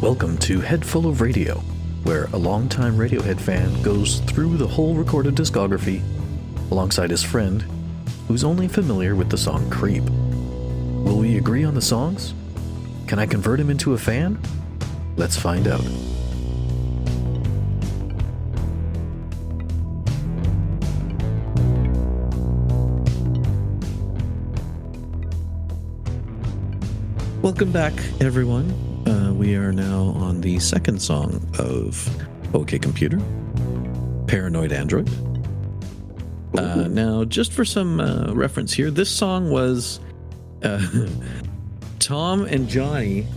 Welcome to Head Full of Radio, where a longtime Radiohead fan goes through the whole recorded discography alongside his friend, who's only familiar with the song Creep. Will we agree on the songs? Can I convert him into a fan? Let's find out. Welcome back, everyone. We are now on the second song of OK Computer, Paranoid Android. Now, just for some reference here, this song was Tom and Johnny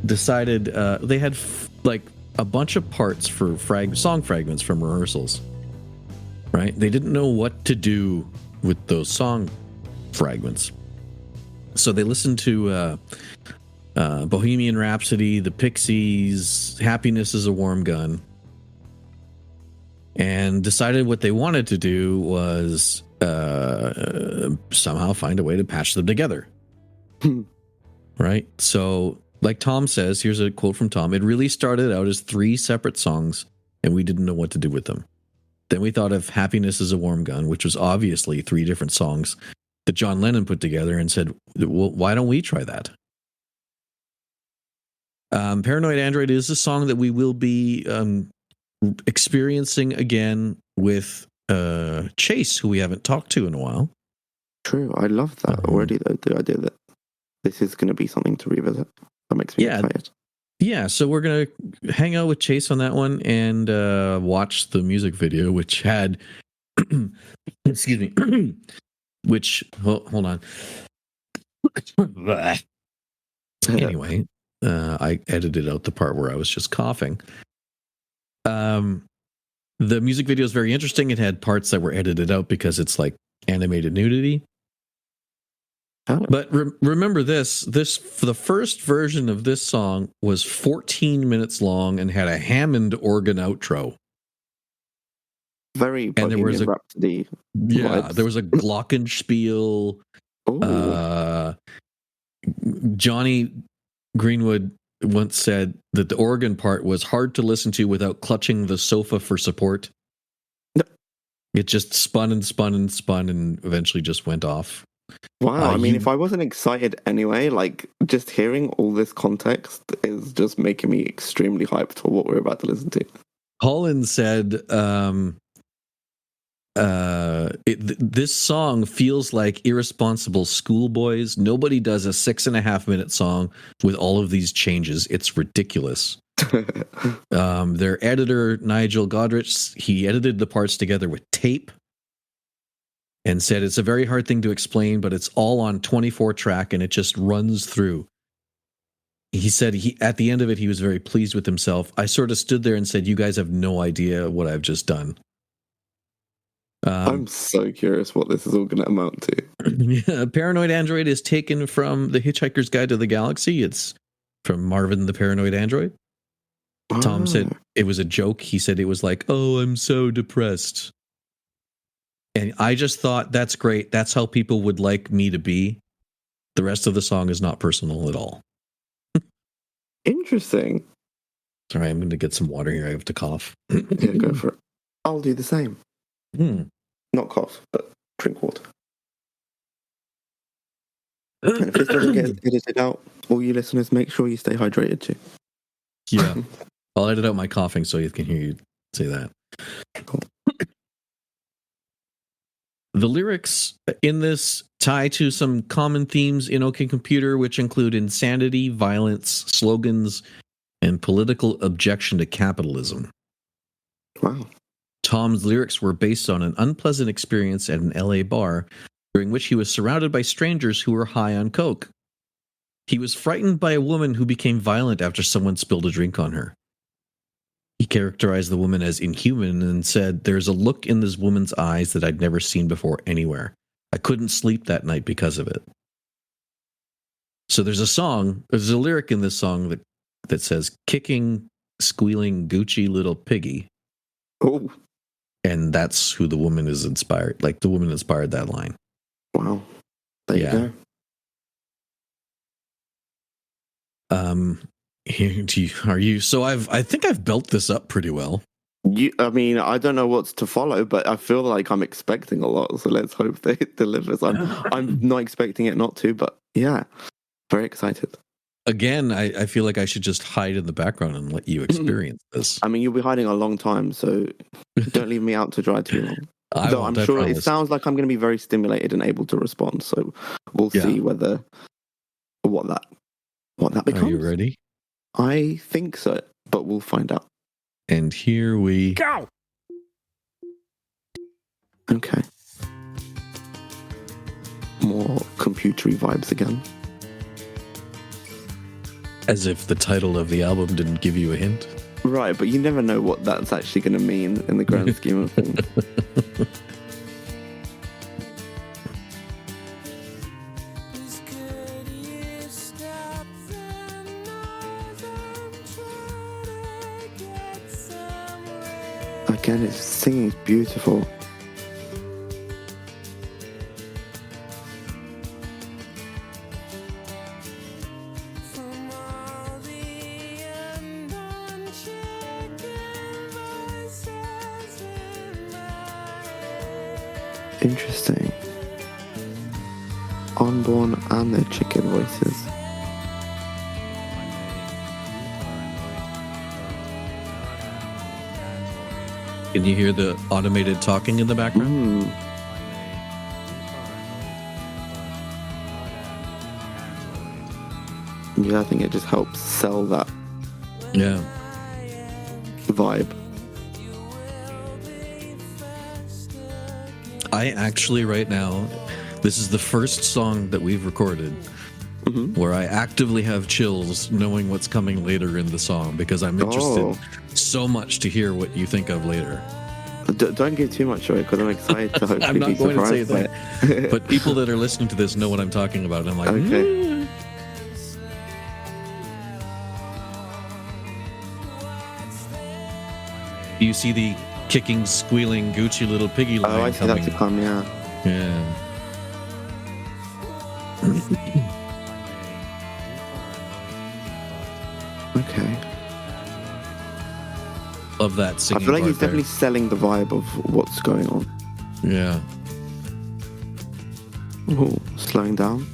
decided they had like a bunch of parts for song fragments from rehearsals, right? They didn't know what to do with those song fragments. So they listened to Bohemian Rhapsody, the Pixies, Happiness is a Warm Gun, and decided what they wanted to do was somehow find a way to patch them together. Right? So, like Tom says, here's a quote from Tom. It really started out as 3 separate songs, and we didn't know what to do with them. Then we thought of Happiness is a Warm Gun, which was obviously 3 different songs that John Lennon put together, and said, well, why don't we try that? Paranoid Android is a song that we will be experiencing again with Chase, who we haven't talked to in a while. True. I love that already, though, the idea that this is going to be something to revisit. That makes me excited. Yeah, so we're going to hang out with Chase on that one and watch the music video, which had... excuse me. Which, hold on. Anyway, I edited out the part where I was just coughing. The music video is very interesting. It had parts that were edited out because it's like animated nudity. Oh. But remember this, the first version of this song was 14 minutes long and had a Hammond organ outro. Very Bohemian Rhapsody. Yeah, vibes. there was a glockenspiel. Johnny Greenwood once said that the organ part was hard to listen to without clutching the sofa for support. No. It just spun and spun and spun and eventually just went off. Wow, I mean, if I wasn't excited anyway, like, just hearing all this context is just making me extremely hyped for what we're about to listen to. Holland said, this song feels like irresponsible schoolboys. Nobody does a 6.5-minute song with all of these changes. It's ridiculous. Their editor, Nigel Godrich, he edited the parts together with tape and said it's a very hard thing to explain, but it's all on 24 track and it just runs through. He said at the end of it, he was very pleased with himself. I sort of stood there and said, you guys have no idea what I've just done. I'm so curious what this is all going to amount to. Yeah, Paranoid Android is taken from The Hitchhiker's Guide to the Galaxy. It's from Marvin the Paranoid Android. Tom said it was a joke. He said it was like, oh, I'm so depressed. And I just thought, that's great. That's how people would like me to be. The rest of the song is not personal at all. Interesting. Sorry, I'm going to get some water here. I have to cough. Yeah, go for it. I'll do the same. Not cough, but drink water. And if this doesn't get edited out, all you listeners, make sure you stay hydrated too. Yeah. I'll edit out my coughing so you can hear you say that. Cool. The lyrics in this tie to some common themes in OK Computer, which include insanity, violence, slogans, and political objection to capitalism. Wow. Tom's lyrics were based on an unpleasant experience at an LA bar during which he was surrounded by strangers who were high on coke. He was frightened by a woman who became violent after someone spilled a drink on her. He characterized the woman as inhuman and said, there's a look in this woman's eyes that I'd never seen before anywhere. I couldn't sleep that night because of it. So there's a lyric in this song that says, kicking, squealing, Gucci little piggy. Oh. And that's who the woman is inspired. Like, the woman inspired that line. Wow. There you go. Are you? So I think I've built this up pretty well. I mean, I don't know what's to follow, but I feel like I'm expecting a lot. So let's hope that it delivers. I'm not expecting it not to, but yeah, very excited. Again, I feel like I should just hide in the background and let you experience this. I mean, you'll be hiding a long time, so don't leave me out to dry too long. Though I'm sure it sounds like I'm going to be very stimulated and able to respond. So we'll see what that becomes. Are you ready? I think so, but we'll find out. And here we go. Okay. More computery vibes again. As if the title of the album didn't give you a hint. Right, but you never know what that's actually going to mean in the grand scheme of things. Again, his singing is beautiful. Interesting. Unborn and their chicken voices. Can you hear the automated talking in the background? Yeah, I think it just helps sell that vibe. I actually, right now, this is the first song that we've recorded where I actively have chills knowing what's coming later in the song because I'm interested so much to hear what you think of later. Don't give too much away because I'm excited to hopefully I'm not be going to say surprised that. But people that are listening to this know what I'm talking about. And I'm like, okay. Do you see the kicking, squealing, Gucci little piggy line I see that to come, yeah. Yeah. Okay. Love that singing. I feel like he's there. definitely selling the vibe of what's going on. Yeah. Oh, slowing down.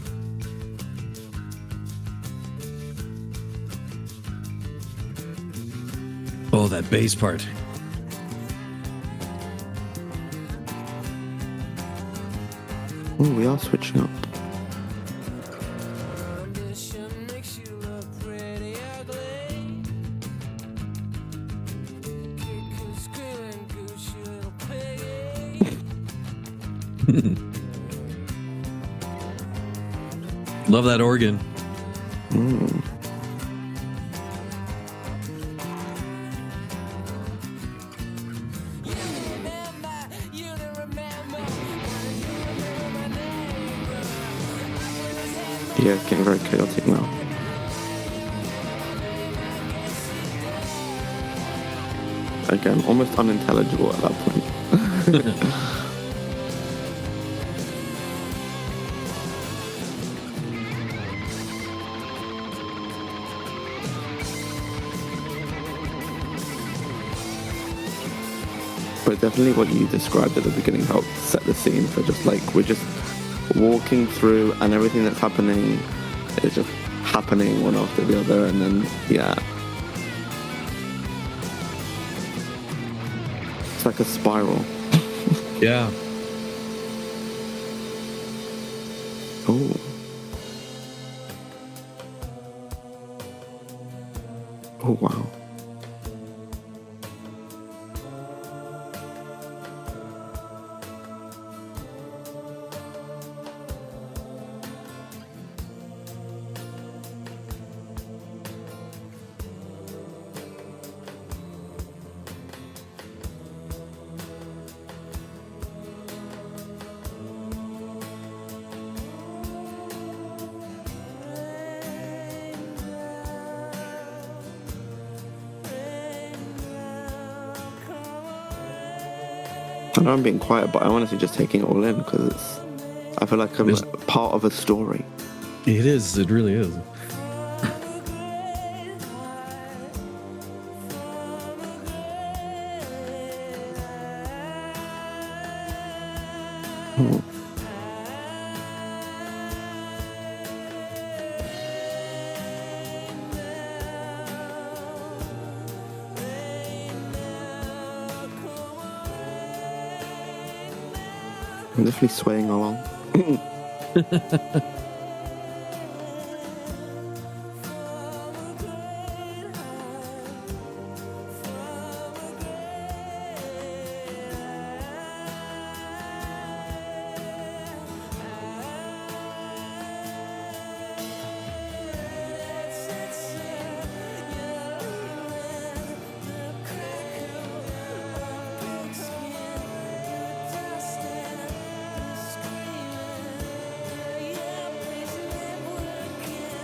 Oh, that bass part. Oh, we are switching up. Love that organ. Yeah, it's getting very chaotic now. Again, almost unintelligible at that point. But definitely what you described at the beginning helped set the scene for just like, we're just walking through and everything that's happening is just happening one after the other, and then, yeah. It's like a spiral. Yeah. Oh. Oh, wow. I know I'm being quiet, but I'm honestly just taking it all in because I feel like I'm part of a story. It is. It really is. Oh. I'm definitely swaying along.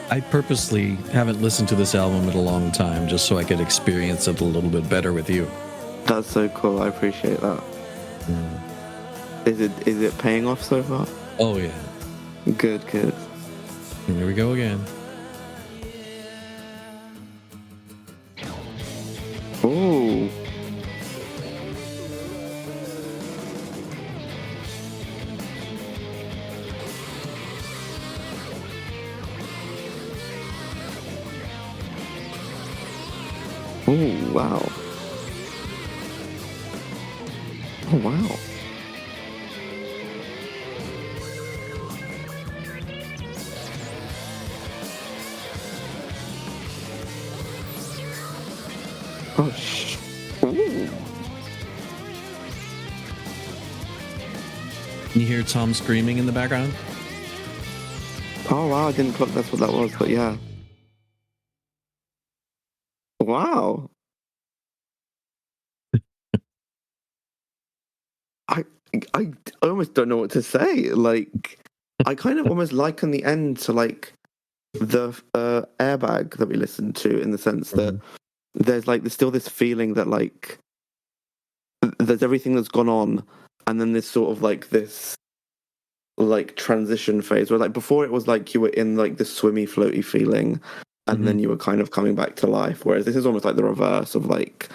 I purposely haven't listened to this album in a long time just so I could experience it a little bit better with you. That's so cool. I appreciate that. Is it paying off so far? Oh, yeah. Good. And here we go again. Oh. Oh, wow. Oh, wow. Oh, Ooh. You hear Tom screaming in the background? Oh, wow. I didn't clock that's what that was, but yeah. Wow. I almost don't know what to say. Like, I kind of almost liken the end to like the Airbag that we listened to, in the sense that there's still this feeling that like there's everything that's gone on, and then there's sort of like this like transition phase where like before it was like you were in like the swimmy floaty feeling, and then you were kind of coming back to life, whereas this is almost like the reverse of like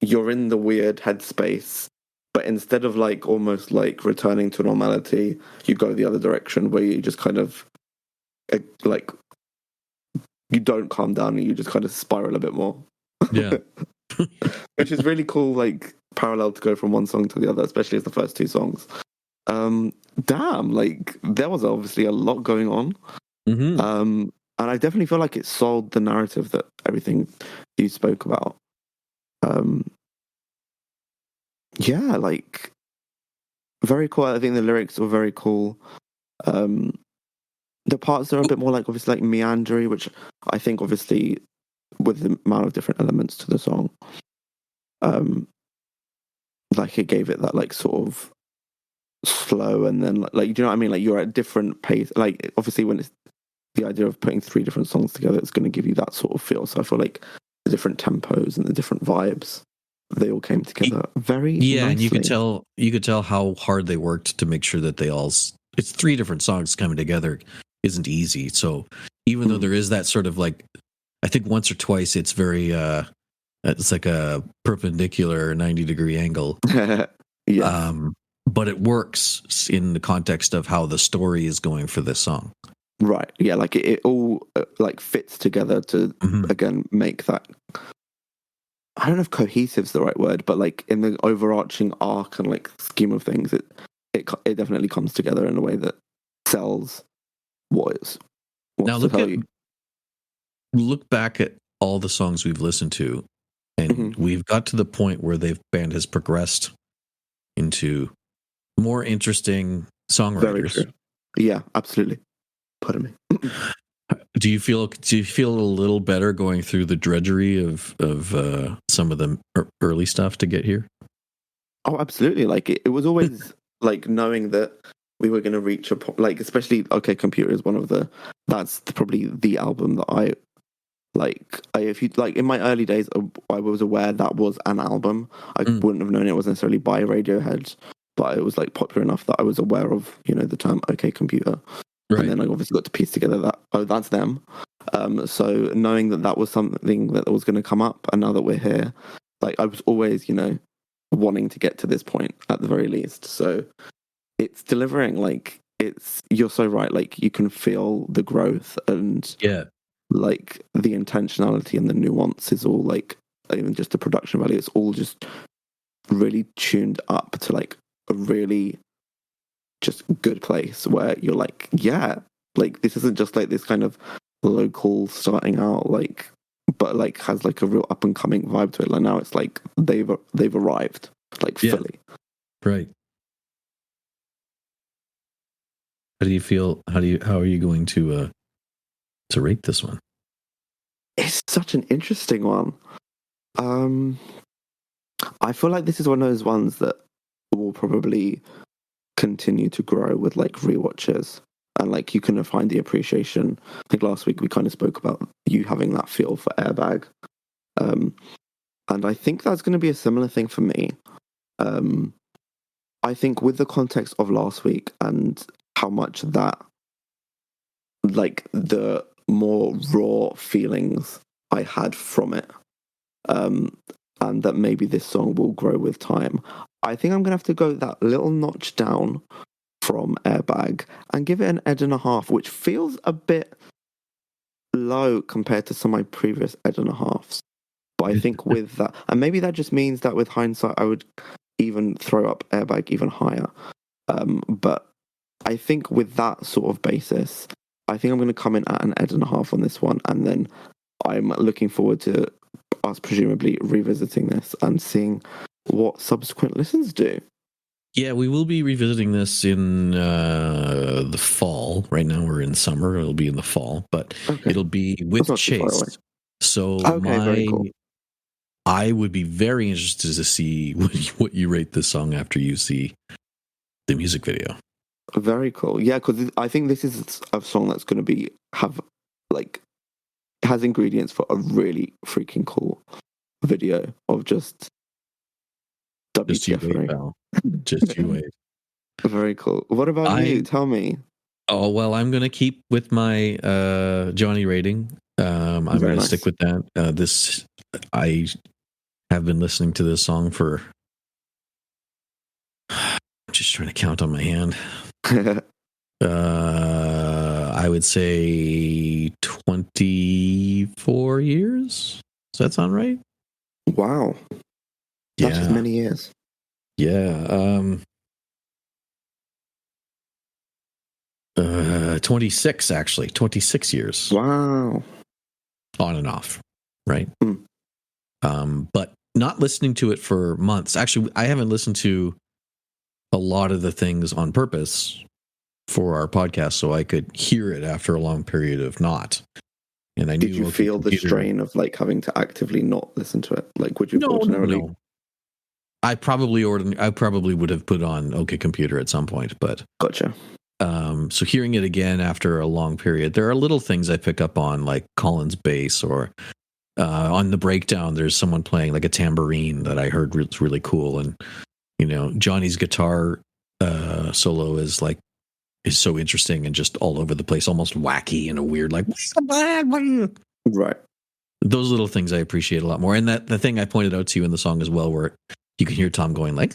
you're in the weird headspace, but instead of like almost like returning to normality, you go the other direction where you just kind of like you don't calm down and you just kind of spiral a bit more. Yeah. Which is really cool, like parallel to go from one song to the other, especially as the first two songs. Damn, like there was obviously a lot going on. And I definitely feel like it sold the narrative that everything you spoke about. Yeah, like very cool. I think the lyrics were very cool. The parts that are a bit more like obviously like meandery, which I think obviously with the amount of different elements to the song, like it gave it that like sort of slow, and then like do you know what I mean? Like you're at a different pace. Like obviously when it's the idea of putting three different songs together, it's going to give you that sort of feel. So I feel like the different tempos and the different vibes, they all came together very nicely. And you could tell how hard they worked to make sure that they all. It's three different songs coming together isn't easy. So even though there is that sort of like, I think once or twice it's very it's like a perpendicular 90-degree angle. Yeah. But it works in the context of how the story is going for this song. Right. Yeah, like it all like fits together to again make that, I don't know if cohesive is the right word, but like in the overarching arc and like scheme of things, it definitely comes together in a way that sells what it's now look back at all the songs we've listened to, and we've got to the point where the band has progressed into more interesting songwriters. Very true. Yeah, absolutely. Pardon me. Do you feel a little better going through the drudgery of some of the early stuff to get here? Oh, absolutely. Like it was always like knowing that we were going to reach a point, like especially OK Computer is that's probably the album that I if you like in my early days I was aware that was an album. I wouldn't have known it was necessarily by Radiohead, but it was like popular enough that I was aware of, you know, the term OK Computer. Right. And then I obviously got to piece together that, that's them. So knowing that was something that was going to come up, and now that we're here, like I was always, you know, wanting to get to this point at the very least. So it's delivering. Like, you're so right. Like, you can feel the growth and Yeah. like the intentionality and the nuance is all like, even just the production value, it's all just really tuned up to like a really just good place where you're like, yeah, like this isn't just like this kind of local starting out, like, but like has like a real up and coming vibe to it. Like now it's like they've arrived, like fully. Right. How do you feel? How are you going to rate this one? It's such an interesting one. I feel like this is one of those ones that will probably continue to grow with like rewatches, and like you can find the appreciation. I think last week we kind of spoke about you having that feel for Airbag, and I think that's going to be a similar thing for me. I think with the context of last week and how much that, like the more raw feelings I had from it, and that maybe this song will grow with time, I think I'm going to have to go that little notch down from Airbag and give it an Ed and a half, which feels a bit low compared to some of my previous Ed and a halves. But I think with that, and maybe that just means that with hindsight, I would even throw up Airbag even higher. But I think with that sort of basis, I think I'm going to come in at an Ed and a half on this one. And then I'm looking forward to us presumably revisiting this and seeing what subsequent listens do. Yeah, we will be revisiting this in the fall. Right now we're in summer. It'll be in the fall, but it'll be with Chase. So very cool. I would be very interested to see what you rate this song after you see the music video. Very cool. Yeah, because I think this is a song that's going to have has ingredients for a really freaking cool video of just WTF. Just you wait. Very cool. What about you? Tell me. Oh, well, I'm going to keep with my Johnny rating. I'm going to stick with that. I have been listening to this song for, I'm just trying to count on my hand. I would say 24 years. Does that sound right? Wow. That's as many years. Yeah. 26, actually. 26 years. Wow. On and off, right? But not listening to it for months. Actually, I haven't listened to a lot of the things on purpose for our podcast so I could hear it after a long period of not. And I Did you feel the strain of like having to actively not listen to it? Like, would you ordinarily? No. I probably would have put on OK Computer at some point, but gotcha. So hearing it again after a long period, there are little things I pick up on, like Colin's bass, or on the breakdown, there's someone playing like a tambourine that I heard was really cool, and Johnny's guitar solo is so interesting and just all over the place, almost wacky in a weird right. Those little things I appreciate a lot more, and that the thing I pointed out to you in the song as well, where you can hear Tom going like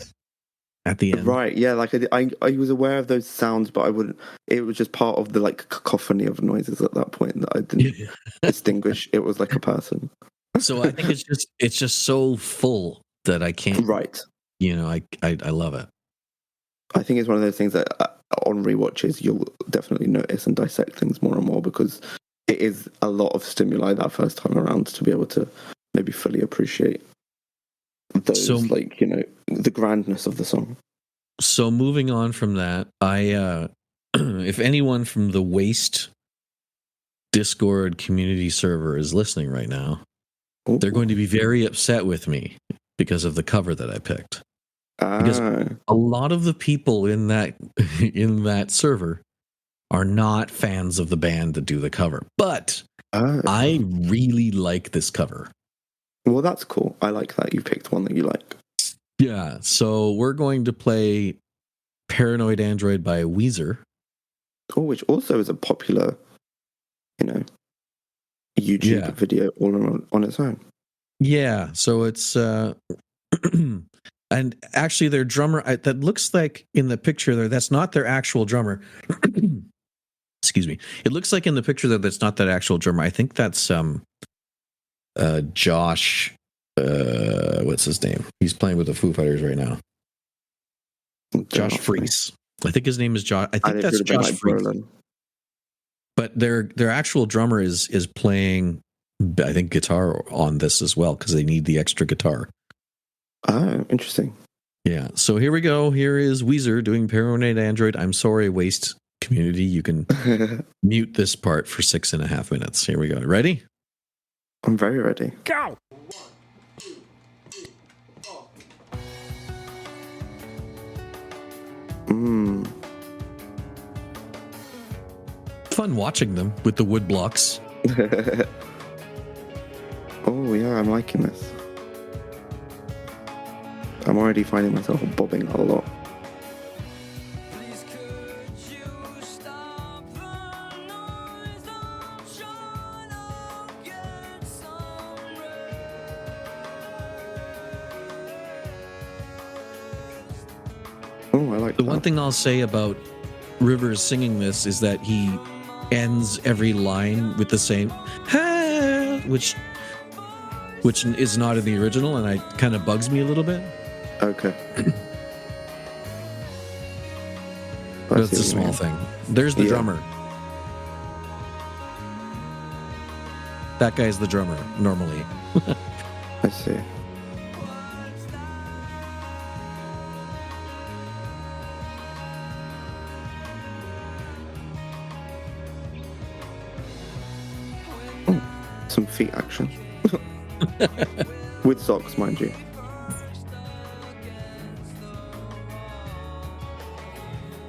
at the end. Right, yeah, like I was aware of those sounds, but I wouldn't. It was just part of the like cacophony of noises at that point that I didn't distinguish. It was like a person. So I think it's just so full that I can't. Right. I love it. I think it's one of those things that on rewatches you'll definitely notice and dissect things more and more, because it is a lot of stimuli that first time around to be able to maybe fully appreciate those, the grandness of the song. So moving on from that, I if anyone from the Waste Discord community server is listening right now, they're going to be very upset with me because of the cover that I picked. Because a lot of the people in that server are not fans of the band that do the cover, but I really like this cover. Well, that's cool. I like that you picked one that you like. Yeah, so we're going to play Paranoid Android by Weezer. Oh, which also is a popular, YouTube video all on its own. Yeah, so it's And actually, their drummer, that looks like in the picture there, that's not their actual drummer. Excuse me. It looks like in the picture there, that's not that actual drummer. I think that's Josh. What's his name? He's playing with the Foo Fighters right now. Josh Freese. I think his name is Josh. I think that's Josh Freese. But their actual drummer is playing, I think, guitar on this as well because they need the extra guitar. Oh, interesting. Yeah. So here we go. Here is Weezer doing Paranoid Android. I'm sorry, Waste community. You can mute this part for 6.5 minutes. Here we go. Ready? I'm very ready. Go! Fun watching them with the wood blocks. Oh, yeah, I'm liking this. I'm already finding myself bobbing a lot. Oh, I like the one thing I'll say about Rivers singing this is that he ends every line with the same "ha," which is not in the original, and it kind of bugs me a little bit. Okay. That's a small thing. There's the drummer. That guy's the drummer, normally. I see. Some feet action. With socks, mind you.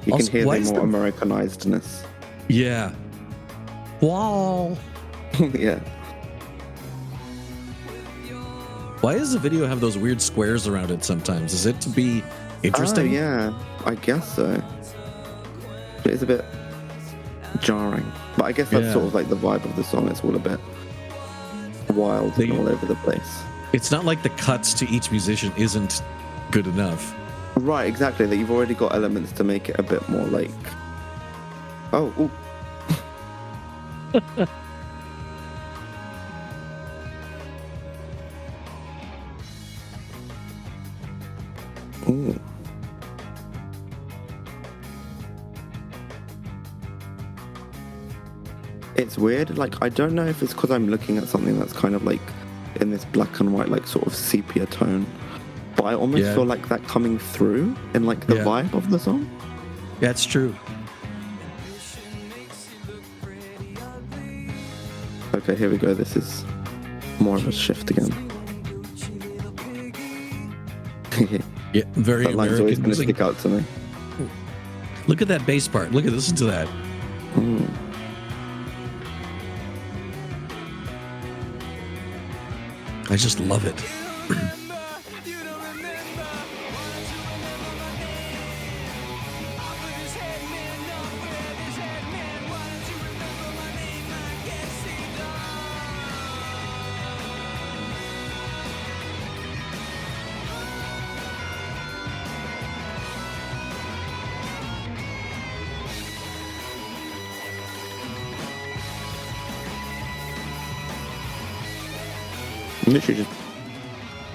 You also, can hear the more Americanizedness. Yeah. Wow. Yeah. Why does the video have those weird squares around it sometimes? Is it to be interesting? Oh, yeah. I guess so. It's a bit jarring. But I guess that's sort of like the vibe of the song. It's all a bit wild and all over the place. It's not like the cuts to each musician isn't good enough. Right, exactly. That you've already got elements to make it a bit more like, oh, ooh. Ooh. It's weird. Like, I don't know if it's because I'm looking at something that's kind of like in this black and white, like sort of sepia tone. But I almost feel like that coming through in like the vibe of the song. That's true. Okay, here we go. This is more of a shift again. Yeah, very that line's always American. going to stick out to me. Look at that bass part. Listen to that. I just love it. Literally just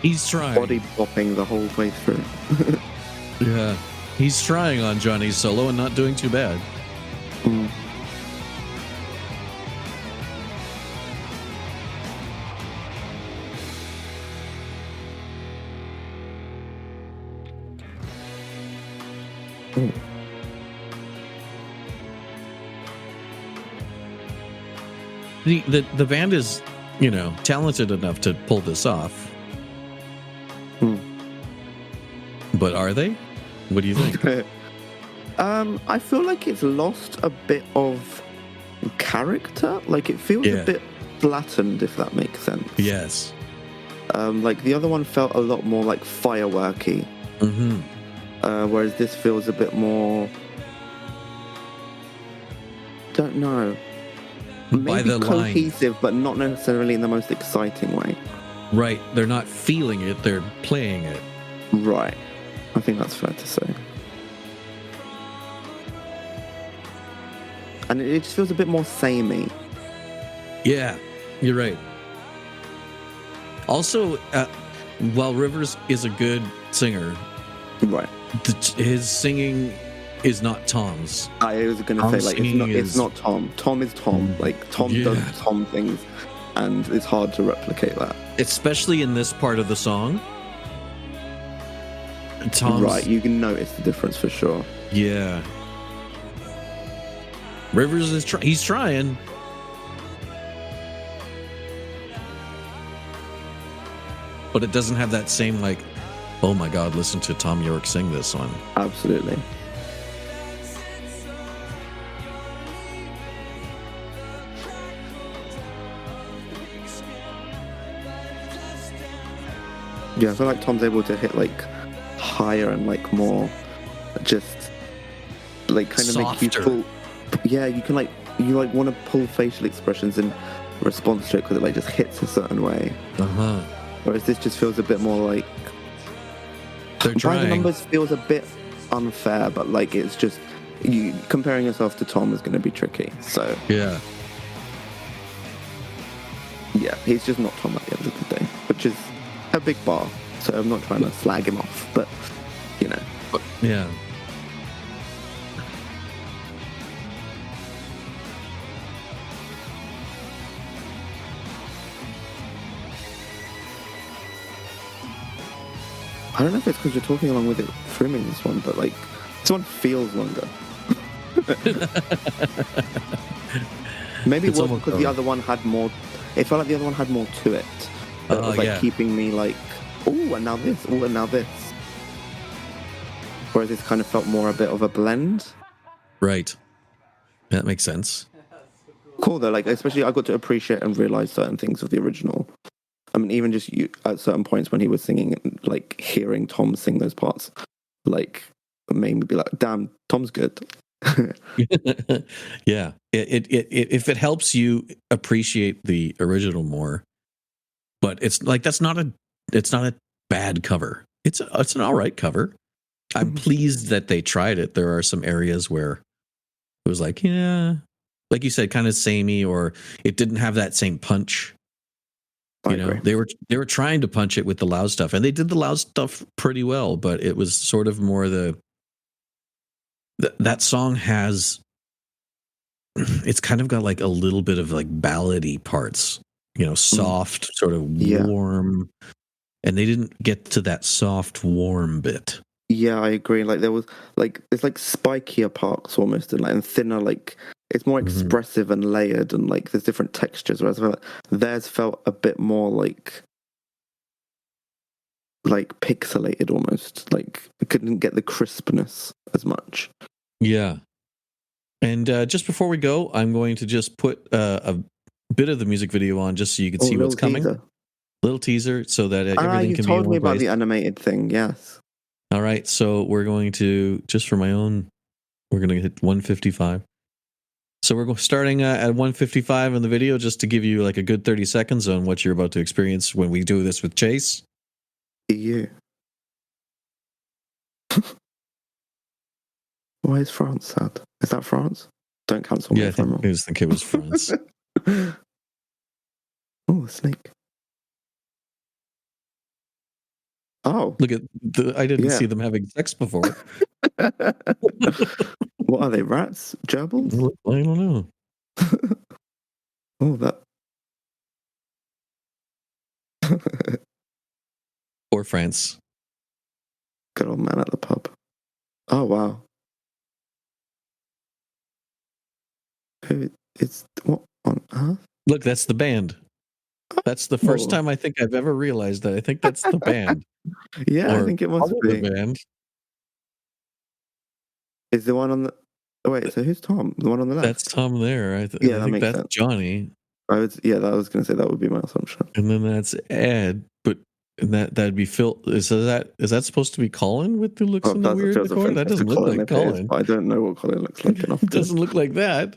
He's trying. body bopping the whole way through. Yeah. He's trying on Johnny's solo and not doing too bad. The band is, talented enough to pull this off. But are they? What do you think? I feel like it's lost a bit of character. Like, it feels a bit flattened, if that makes sense. Yes. Like, the other one felt a lot more like fireworky. Whereas this feels a bit more... Don't know. Maybe cohesive, but not necessarily in the most exciting way. Right. They're not feeling it, they're playing it. Right. I think that's fair to say. And it just feels a bit more samey. Yeah, you're right. Also, while Rivers is a good singer, Right. his singing is not Tom's. I was going to say, like, it's not Tom. Tom is Tom. Like, Tom does Tom things, and it's hard to replicate that. Especially in this part of the song. Tom's, right, you can notice the difference for sure. Yeah. Rivers is he's trying. But it doesn't have that same, like, oh my God, listen to Tom York sing this one. Absolutely. Yeah, I feel like Tom's able to hit, like, higher and, like, more just, like, kind of Softer. make you pull. Yeah, you can, like, want to pull facial expressions in response to it because it, like, just hits a certain way. Uh-huh. Whereas this just feels a bit more like... They're trying. By the numbers feels a bit unfair, but, like, it's just... comparing yourself to Tom is going to be tricky, so... Yeah. Yeah, he's just not Tom at the end of the day, which is a big bar, so I'm not trying to slag him off, but, you know. Yeah. I don't know if it's because you're talking along with it through me, this one, but, like, this one feels longer. Maybe it was because the other one had more... It felt like the other one had more to it. That was, like, keeping me, like, ooh, and now this, ooh, and now this. Whereas this kind of felt more a bit of a blend. Right. That makes sense. Cool, though. Like, especially I got to appreciate and realize certain things of the original. I mean, even just at certain points when he was singing, like, hearing Tom sing those parts, like, made me be like, damn, Tom's good. Yeah. If it helps you appreciate the original more, but it's like it's not a bad cover. It's an all right cover. I'm pleased that they tried it. There are some areas where it was like, yeah, like you said, kind of samey, or it didn't have that same punch. You know, they were trying to punch it with the loud stuff, and they did the loud stuff pretty well, but it was sort of more that song has, it's kind of got like a little bit of like ballady parts, you know, soft, sort of warm, and they didn't get to that soft, warm bit. Yeah, I agree. Like, there was, like, it's like spikier parts almost, and thinner, like, it's more expressive and layered, and, like, there's different textures, whereas I feel like theirs felt a bit more like pixelated almost. Like, it couldn't get the crispness as much. Yeah. And just before we go, I'm going to just put a bit of the music video on just so you can see what's coming. Little teaser so that everything can be in one place. You told me about the animated thing, yes. All right, so we're going to, just for my own, we're going to hit 155. So we're starting at 155 in the video just to give you like a good 30 seconds on what you're about to experience when we do this with Chase. Yeah. Why is France sad? Is that France? Don't cancel me. Yeah, I think it was France. Oh, a snake. Oh. Look at I didn't see them having sex before. What are they, rats? Gerbils? I don't know. Oh, that. Or France. Good old man at the pub. Oh, wow. What on earth? Look, that's the band. That's the first time I think I've ever realized that. I think that's the band. Yeah, I think it must be. The band. Is the one on the... Oh, wait, so who's Tom? The one on the left? That's Tom there. I think that's sense. Johnny. I was going to say that would be my assumption. And then that's Ed, but that'd be Phil. Is that supposed to be Colin with the looks in the weird decor? That doesn't look like Colin. I don't know what Colin looks like enough. It doesn't look like that.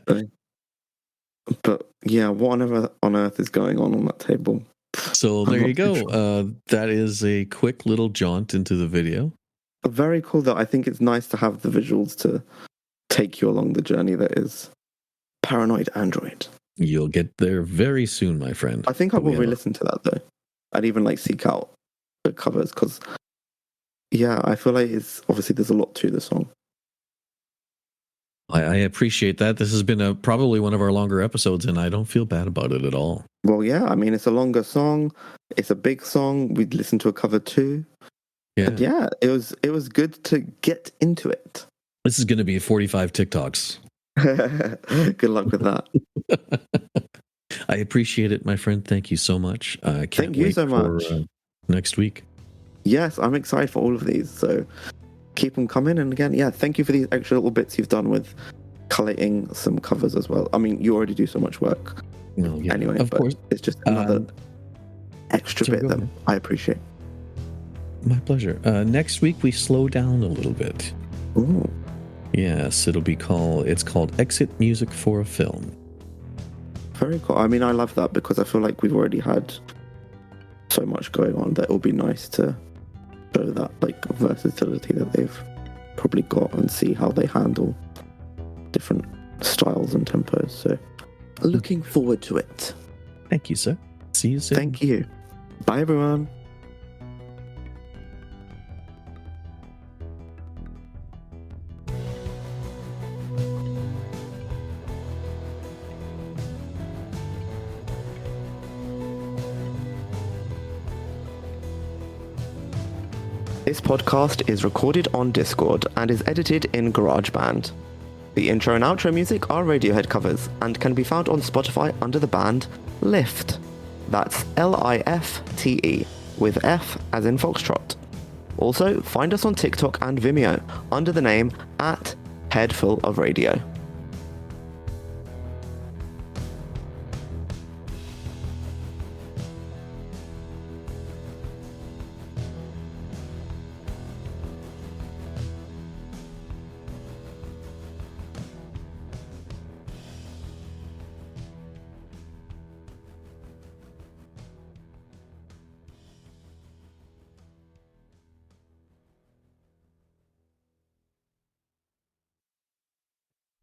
But yeah, what on earth is going on that table? So there not you too go. sure. That is a quick little jaunt into the video. Very cool, though. I think it's nice to have the visuals to take you along the journey that is Paranoid Android. You'll get there very soon, my friend. I think I But we will have re-listen to that, though. I'd even like seek out the covers because, yeah, I feel like it's obviously there's a lot to the song. I appreciate that. This has been probably one of our longer episodes, and I don't feel bad about it at all. Well, yeah, I mean, it's a longer song. It's a big song. We'd listen to a cover too. Yeah. And yeah, it was good to get into it. This is going to be 45 TikToks. Good luck with that. I appreciate it, my friend. Thank you so much. I can't Thank you wait so for much. next week. Yes, I'm excited for all of these. So keep them coming. And again, yeah, thank you for these extra little bits you've done with collating some covers as well. I mean, you already do so much work Well, yeah, anyway, of but course. it's just another extra sorry, bit go that ahead. I appreciate. My pleasure. Next week we slow down a little bit. Ooh. Yes, it's called Exit Music for a Film. Very cool. I mean, I love that because I feel like we've already had so much going on that it will be nice to show that like versatility that they've probably got and see how they handle different styles and tempos. So looking forward to it. Thank you, sir. See you soon. Thank you. Bye, everyone. This podcast is recorded on Discord and is edited in GarageBand. The intro and outro music are Radiohead covers and can be found on Spotify under the band Lift. That's Lifte, with F as in Foxtrot. Also, find us on TikTok and Vimeo under the name @Headful of Radio.